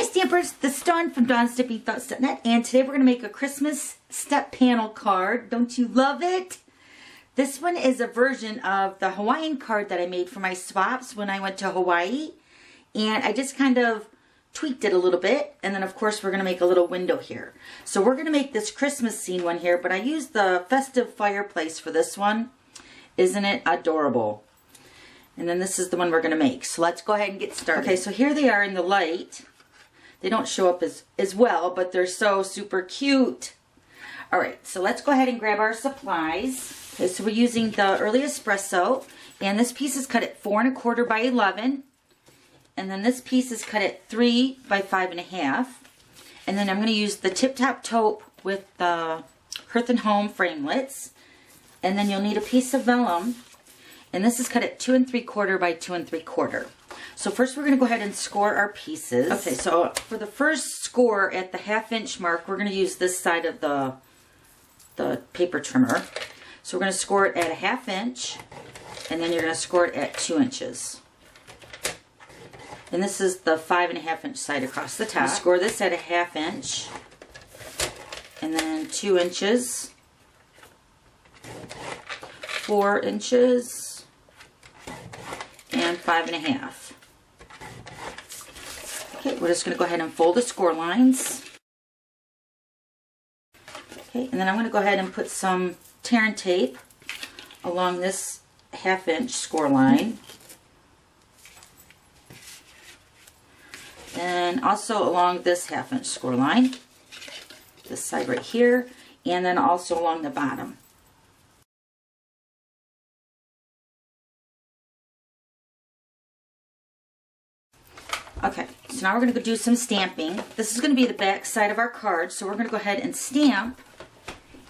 Hi Stampers, this is Dawn from DawnStimpingThoughts.net, and today we're going to make a Christmas step panel card. Don't you love it? This one is a version of the Hawaiian card that I made for my swaps when I went to Hawaii, and I just kind of tweaked it a little bit, and then of course we're going to make a little window here. So we're going to make this Christmas scene one here, but I used the festive fireplace for this one. Isn't it adorable? And then this is the one we're going to make. So let's go ahead and get started. Okay, so here they are in the light. They don't show up as well, but they're so super cute. Alright, so let's go ahead and grab our supplies. Okay, so we're using the early espresso, and this piece is cut at 4 1/4 by 11. And then this piece is cut at 3 by 5 1/2. And then I'm going to use the Tip Top Taupe with the Hearth and Home Framelits. And then you'll need a piece of vellum. And this is cut at 2 3/4 by 2 3/4. So first we're going to go ahead and score our pieces. Okay, so for the first score at the 1/2 inch mark, we're going to use this side of the paper trimmer. So we're going to score it at a 1/2 inch, and then you're going to score it at 2 inches. And this is the 5 1/2 inch side across the top. Score this at a 1/2 inch, and then 2 inches, 4 inches, and 5 1/2. Okay, we're just going to go ahead and fold the score lines. Okay, and then I'm going to go ahead and put some tear and tape along this 1/2 inch score line. And also along this 1/2 inch score line. This side right here. And then also along the bottom. Okay, so now we're going to do some stamping. This is going to be the back side of our card, so we're going to go ahead and stamp.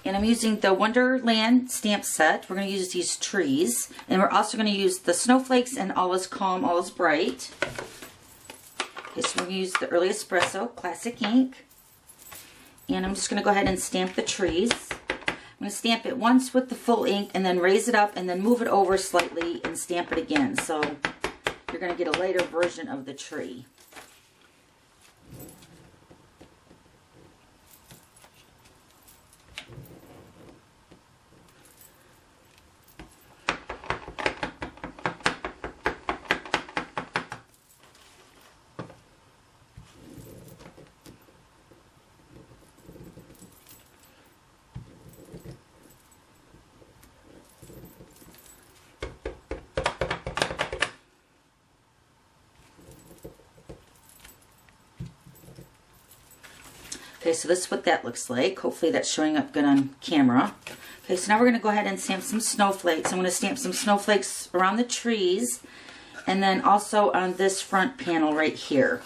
And I'm using the Wonderland stamp set. We're going to use these trees. And we're also going to use the snowflakes and All Is Calm, All Is Bright. Okay, so we're going to use the Early Espresso Classic Ink. And I'm just going to go ahead and stamp the trees. I'm going to stamp it once with the full ink and then raise it up and then move it over slightly and stamp it again. So you're going to get a lighter version of the tree. Okay, so this is what that looks like. Hopefully that's showing up good on camera. Okay, so now we're going to go ahead and stamp some snowflakes. I'm going to stamp some snowflakes around the trees and then also on this front panel right here.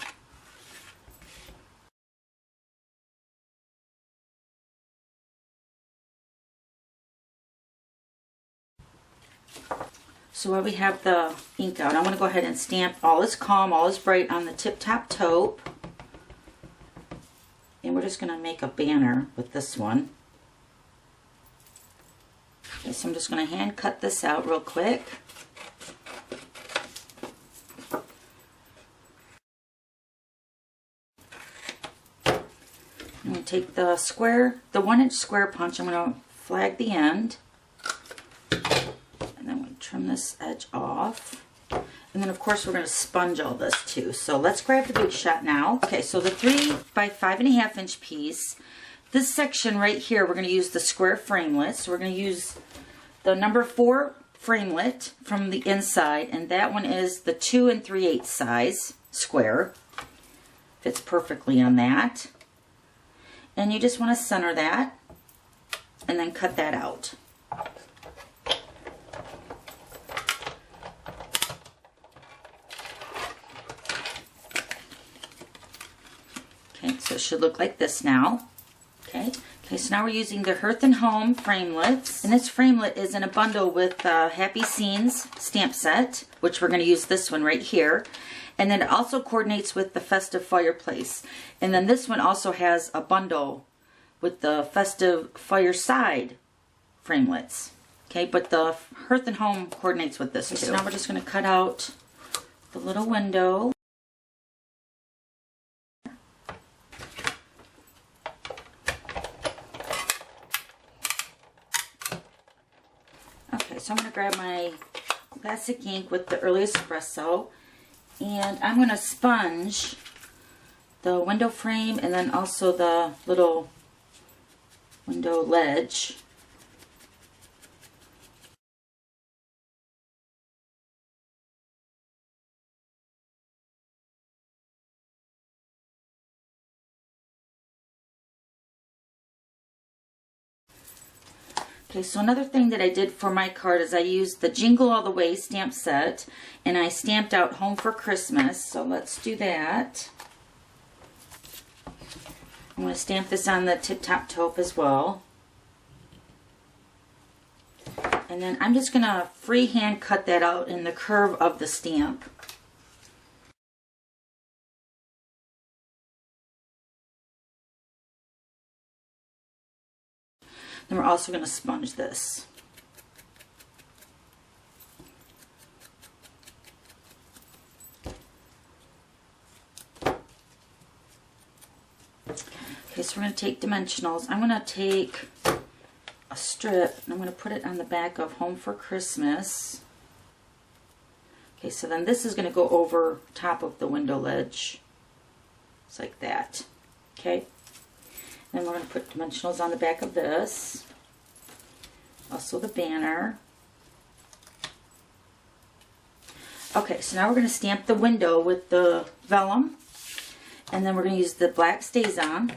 So while we have the ink out, I'm going to go ahead and stamp All Is Calm, All Is Bright on the Tip Top Taupe. And we're just going to make a banner with this one. Okay, so I'm just going to hand cut this out real quick. I'm going to take the 1 inch square punch, I'm going to flag the end. And then we'll trim this edge off. And then of course we're going to sponge all this too. So let's grab the big shot now. Okay, so the 3 by 5 1/2 inch piece, this section right here, we're going to use the square framelit. So we're going to use the number 4 framelit from the inside, and that one is the 2 3/8 size square. Fits perfectly on that. And you just want to center that and then cut that out. So it should look like this now. Okay, so now we're using the Hearth and Home Framelits. And this framelit is in a bundle with Happy Scenes stamp set, which we're going to use this one right here. And then it also coordinates with the Festive Fireplace. And then this one also has a bundle with the Festive Fireside Framelits. Okay, but the Hearth and Home coordinates with this too. So now we're just going to cut out the little window. grab my classic ink with the early espresso, and I'm going to sponge the window frame and then also the little window ledge. Okay, so another thing that I did for my card is I used the Jingle All the Way stamp set, and I stamped out Home for Christmas. So let's do that. I'm going to stamp this on the tip top taupe as well. And then I'm just going to freehand cut that out in the curve of the stamp. Then we're also going to sponge this. Okay, so we're going to take dimensionals. I'm going to take a strip and I'm going to put it on the back of Home for Christmas. Okay, so then this is going to go over top of the window ledge. Just like that. Okay. Then we're going to put dimensionals on the back of this. Also the banner. Okay, so now we're going to stamp the window with the vellum. And then we're going to use the black StazOn.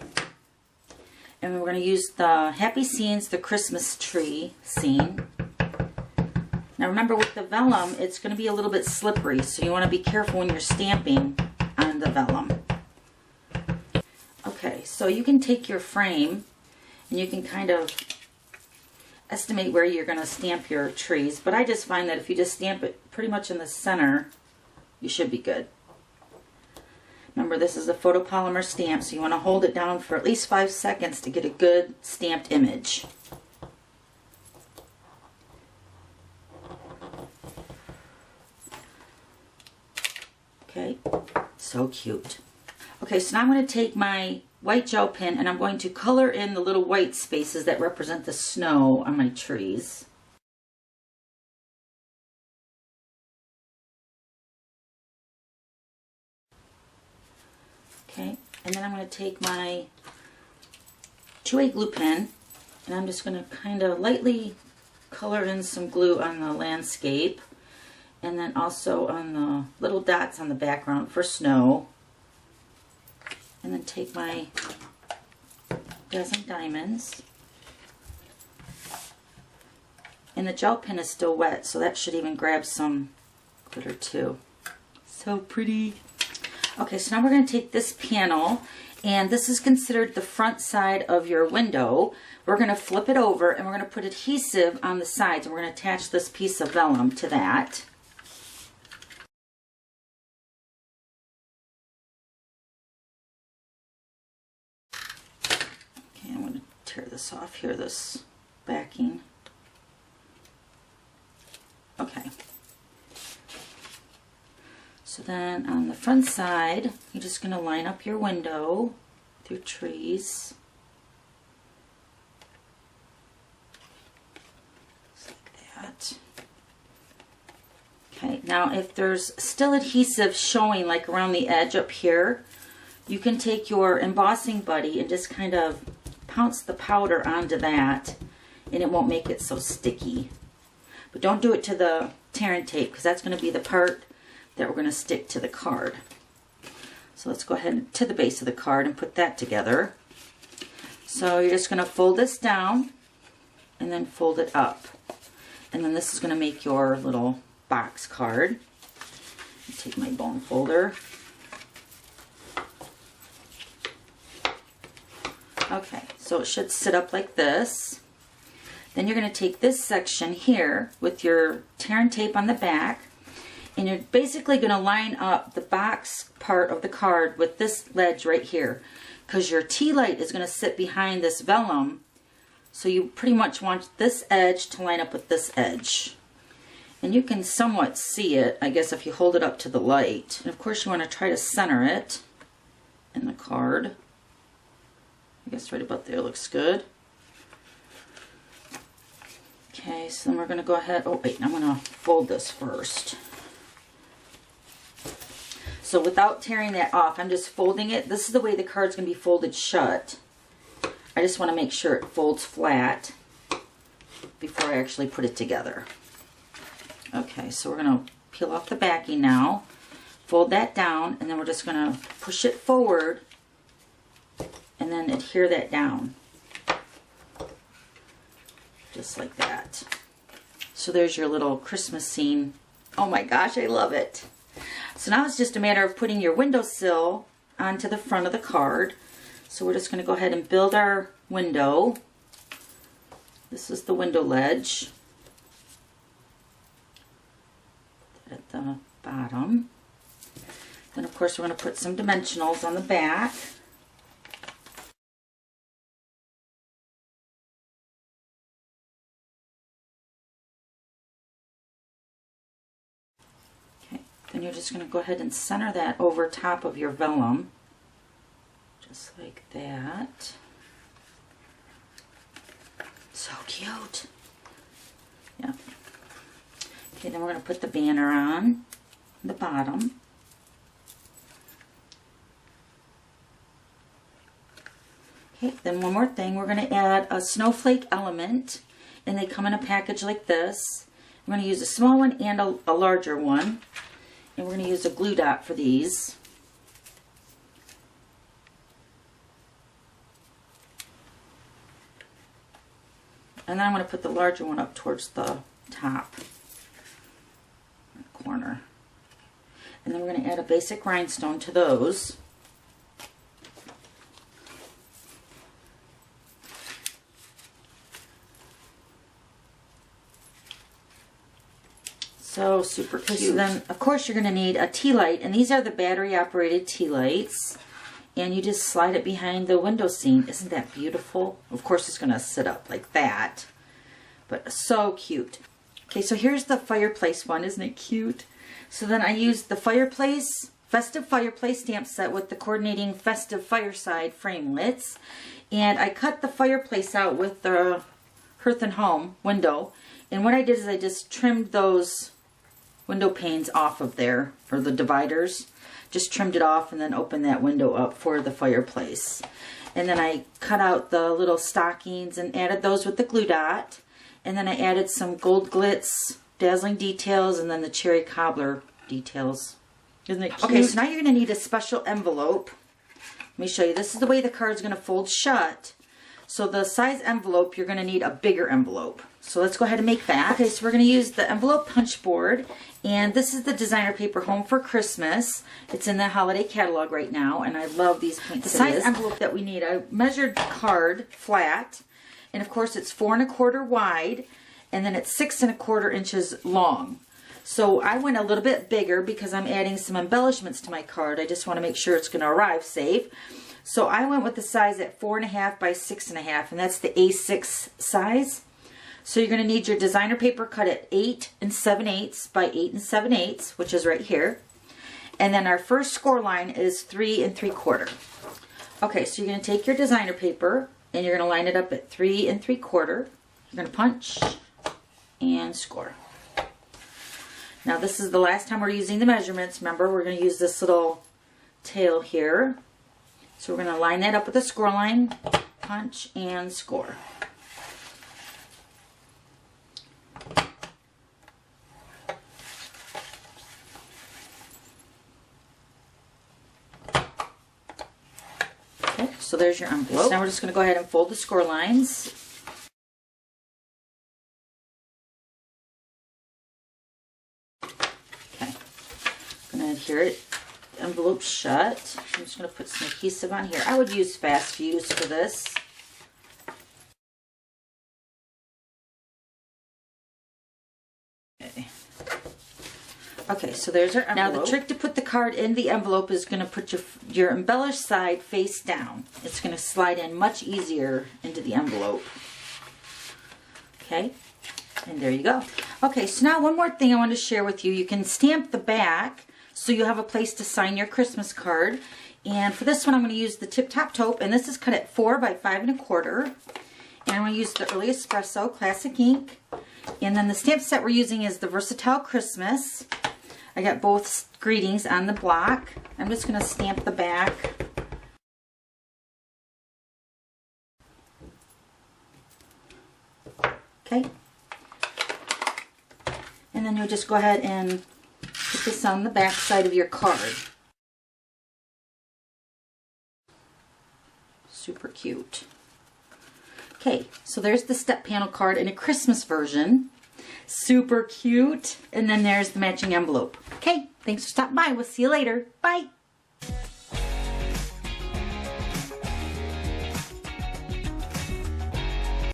And we're going to use the Happy Scenes, the Christmas tree scene. Now remember, with the vellum, it's going to be a little bit slippery, so you want to be careful when you're stamping on the vellum. Okay, so you can take your frame and you can kind of estimate where you're going to stamp your trees, but I just find that if you just stamp it pretty much in the center, you should be good. Remember, this is a photopolymer stamp, so you want to hold it down for at least 5 seconds to get a good stamped image. Okay, so cute. Okay, so now I'm going to take my white gel pen and I'm going to color in the little white spaces that represent the snow on my trees. Okay, and then I'm going to take my 2A glue pen and I'm just going to kind of lightly color in some glue on the landscape and then also on the little dots on the background for snow. And then take my Dazzling Diamonds. And the gel pen is still wet, so that should even grab some glitter too. So pretty. Okay, so now we're going to take this panel, and this is considered the front side of your window. We're going to flip it over, and we're going to put adhesive on the sides, and we're going to attach this piece of vellum to that. Tear this off here, this backing. Okay. So then on the front side, you're just going to line up your window with your trees. Just like that. Okay, now if there's still adhesive showing like around the edge up here, you can take your Embossing Buddy and just kind of pounce the powder onto that and it won't make it so sticky. But don't do it to the tear and tape because that's going to be the part that we're going to stick to the card. So let's go ahead to the base of the card and put that together. So you're just going to fold this down and then fold it up. And then this is going to make your little box card. Take my bone folder. Okay, so it should sit up like this. Then you're going to take this section here with your tear and tape on the back, and you're basically going to line up the box part of the card with this ledge right here, because your tea light is going to sit behind this vellum, so you pretty much want this edge to line up with this edge. And you can somewhat see it, I guess, if you hold it up to the light. And of course you want to try to center it in the card. I guess right about there looks good. Okay, so then we're going to go ahead, oh wait, I'm going to fold this first. So without tearing that off, I'm just folding it. This is the way the card's going to be folded shut. I just want to make sure it folds flat before I actually put it together. Okay, so we're going to peel off the backing now, fold that down, and then we're just going to push it forward and then adhere that down. Just like that. So there's your little Christmas scene. Oh my gosh, I love it. So now it's just a matter of putting your windowsill onto the front of the card. So we're just going to go ahead and build our window. This is the window ledge. Put that at the bottom. Then of course we're going to put some dimensionals on the back. Then you're just going to go ahead and center that over top of your vellum, just like that. So cute. Yeah. Okay, then we're going to put the banner on the bottom. Okay, then one more thing, we're going to add a snowflake element, and they come in a package like this. I'm going to use a small one and a larger one. And we're going to use a glue dot for these. And then I'm going to put the larger one up towards the top corner. And then we're going to add a basic rhinestone to those. So super cute. So then, of course, you're going to need a tea light, and these are the battery-operated tea lights. And you just slide it behind the window scene. Isn't that beautiful? Of course, it's going to sit up like that, but so cute. Okay, so here's the fireplace one. Isn't it cute? So then I used the fireplace, festive fireplace stamp set with the coordinating festive fireside framelits, and I cut the fireplace out with the Hearth and Home window. And what I did is I just trimmed those window panes off of there, or the dividers. Just trimmed it off and then opened that window up for the fireplace. And then I cut out the little stockings and added those with the glue dot. And then I added some gold glitz dazzling details and then the cherry cobbler details. Isn't it cute? Okay, so now you're going to need a special envelope. Let me show you. This is the way the card's going to fold shut. So the size envelope, you're going to need a bigger envelope. So let's go ahead and make that. Okay, so we're going to use the envelope punch board. And this is the designer paper Home for Christmas. It's in the holiday catalog right now. And I love these paint. The size envelope that we need, I measured the card flat. And of course it's 4 1/4 wide. And then it's 6 1/4 inches long. So I went a little bit bigger because I'm adding some embellishments to my card. I just want to make sure it's going to arrive safe. So I went with the size at 4 1/2 by 6 1/2, and that's the A6 size. So you're going to need your designer paper cut at 8 7/8 by 8 7/8, which is right here. And then our first score line is 3 3/4. Okay, so you're going to take your designer paper and you're going to line it up at 3 3/4. You're going to punch and score. Now this is the last time we're using the measurements. Remember, we're going to use this little tail here. So we're going to line that up with a score line, punch, and score. Okay, so there's your envelope. So now we're just going to go ahead and fold the score lines. Okay, I'm going to adhere it. Envelope shut. I'm just going to put some adhesive on here. I would use Fast Fuse for this. Okay, so there's our envelope. Now the trick to put the card in the envelope is going to put your embellished side face down. It's going to slide in much easier into the envelope. Okay, and there you go. Okay, so now one more thing I want to share with you. You can stamp the back so you have a place to sign your Christmas card. And for this one, I'm going to use the Tip Top Taupe, and this is cut at 4 by 5 1/4. And I'm going to use the Early Espresso Classic Ink. And then the stamp set we're using is the Versatile Christmas. I got both greetings on the block. I'm just going to stamp the back. Okay. And then you'll just go ahead and put this on the back side of your card. Super cute. Okay, so there's the step panel card in a Christmas version. Super cute. And then there's the matching envelope. Okay, thanks for stopping by. We'll see you later. Bye.